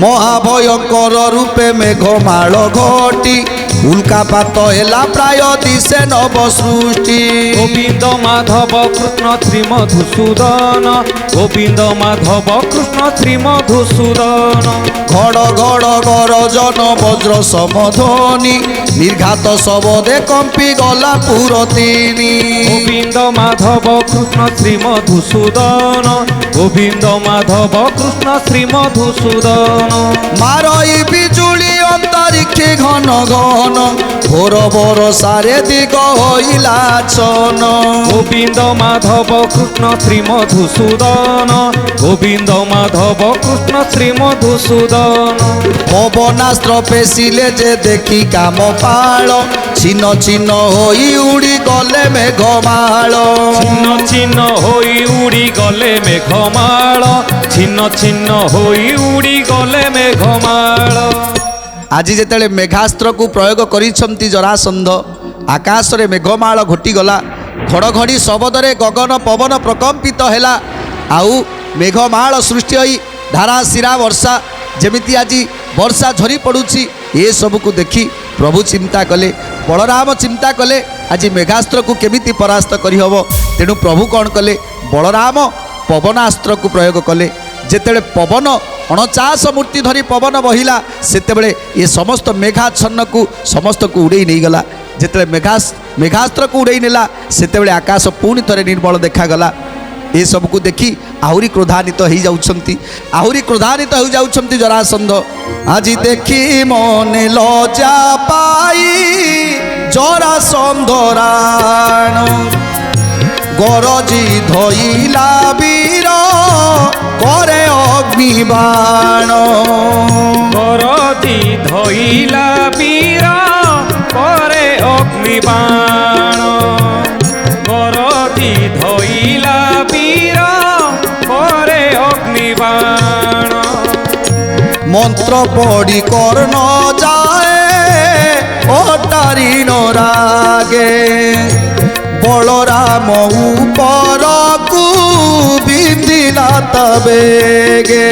মহাভয়ঙ্কর রূপে মেঘমাଳ ঘটি উল্কাপাত হেলা প্রায় দিশে নব সৃষ্টি। গোবিন্দ মাধব কৃষ্ণ শ্রী মধুসূদন, গোবিন্দ মাধব কৃষ্ণ শ্রী মধুসূদন। ঘড় ঘড় গরজন বজ্র সমধ্বনি নির্ঘাত শবদে কম্পি গলা পুর তিনি। গোবিন্দ মাধব কৃষ্ণ শ্রী মধুসূদন, গোবিন্দ মাধব কৃষ্ণ শ্রী মধুসূদন। মারই বিজুলি অন্তরিক্ষে ঘন ঘন ঘোর বরসারে দিগ হইলা চন। গোবিন্দ মাধব কৃষ্ণ শ্রী মধুসূদন, গোবিন্দ মাধব কৃষ্ণ শ্রী মধুসূদন। পবনাস্ত্র পেশিলে যে দেখি কাম পাଳ ছিন্ন ছিন্ন হই উড়ি গলে মেঘমাଳ। ছিন্ন ছিন্ন হই উড়ি গলে মেঘমাଳ, ছিন্ন ছিন্ন হই উড়ি গলে মেঘমাଳ। ଆଜି ଯେତେବେଳେ ମେଘାସ୍ତ୍ରକୁ ପ୍ରୟୋଗ କରିଛନ୍ତି ଜରାସନ୍ଧ, ଆକାଶରେ ମେଘମାଳ ଘୋଟିଗଲା, ଘଡ଼ଘଡ଼ି ଶବଦରେ ଗଗନ ପବନ ପ୍ରକମ୍ପିତ ହେଲା, ଆଉ ମେଘମାଳ ସୃଷ୍ଟି ହୋଇ ଧାରାଶିରା ବର୍ଷା ଯେମିତି ଆଜି ବର୍ଷା ଝରି ପଡ଼ୁଛି, ଏସବୁକୁ ଦେଖି ପ୍ରଭୁ ଚିନ୍ତା କଲେ, ବଳରାମ ଚିନ୍ତା କଲେ ଆଜି ମେଘାସ୍ତ୍ରକୁ କେମିତି ପରାସ୍ତ କରିହେବ। ତେଣୁ ପ୍ରଭୁ କ'ଣ କଲେ, ବଳରାମ ପବନାସ୍ତ୍ରକୁ ପ୍ରୟୋଗ କଲେ। ଯେତେବେଳେ ପବନ 49 ମୂର୍ତ୍ତି ଧରି ପବନ ବହିଲା, ସେତେବେଳେ ଏ ସମସ୍ତ ମେଘାଚ୍ଛନ୍ନକୁ ସମସ୍ତକୁ ଉଡ଼େଇ ନେଇଗଲା। ଯେତେବେଳେ ମେଘାସ୍ତ୍ରକୁ ଉଡ଼େଇ ନେଲା, ସେତେବେଳେ ଆକାଶ ପୁଣି ଥରେ ନିର୍ମଳ ଦେଖାଗଲା। ଏସବୁକୁ ଦେଖି ଆହୁରି କ୍ରୋଧାନ୍ୱିତ ହେଇଯାଉଛନ୍ତି, ଆହୁରି କ୍ରୋଧାନ୍ୱିତ ହୋଇଯାଉଛନ୍ତି ଜରାସନ୍ଧ। ଆଜି ଦେଖି ମନେ ଲଜ୍ଜା ପାଇ ଜରାସନ୍ଧ ରାଣ ଗରଜି ଧଇଲା ବୀର করে অগ্নিবাণ। গরজি ধইলা বীর করে অগ্নিবাণ, গরজি ধইলা বীর করে অগ্নিবাণ। মন্ত্র পড়ি কর্ণ যায় অটারিণ রাগে বলরাম উপরকু বিন্দিলা তবেগে।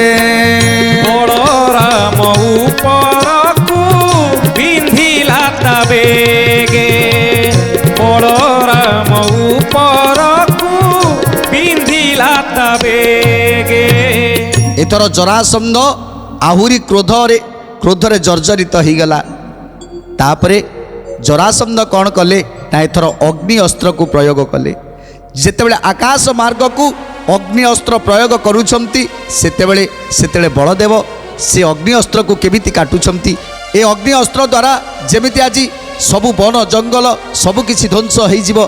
বলরাম উপরকু বিন্ধিলা তবেগে, বলরাম উপরকু বিন্ধিলা তবেগে। এথর জরাসন্ধ আহুরি ক্ରୋଧରେ জর্জরিত হয়েগলা। তাপরে জরাসন্ধ କ'ଣ କଲେ ନା ଏଥର ଅଗ୍ନି ଅସ୍ତ୍ରକୁ ପ୍ରୟୋଗ କଲେ। ଯେତେବେଳେ ଆକାଶ ମାର୍ଗକୁ ଅଗ୍ନି ଅସ୍ତ୍ର ପ୍ରୟୋଗ କରୁଛନ୍ତି, ସେତେବେଳେ ବଳଦେବ ସେ ଅଗ୍ନି ଅସ୍ତ୍ରକୁ କେମିତି କାଟୁଛନ୍ତି। ଏ ଅଗ୍ନି ଅସ୍ତ୍ର ଦ୍ୱାରା ଯେମିତି ଆଜି ସବୁ ବନ ଜଙ୍ଗଲ ସବୁକିଛି ଧ୍ୱଂସ ହୋଇଯିବ,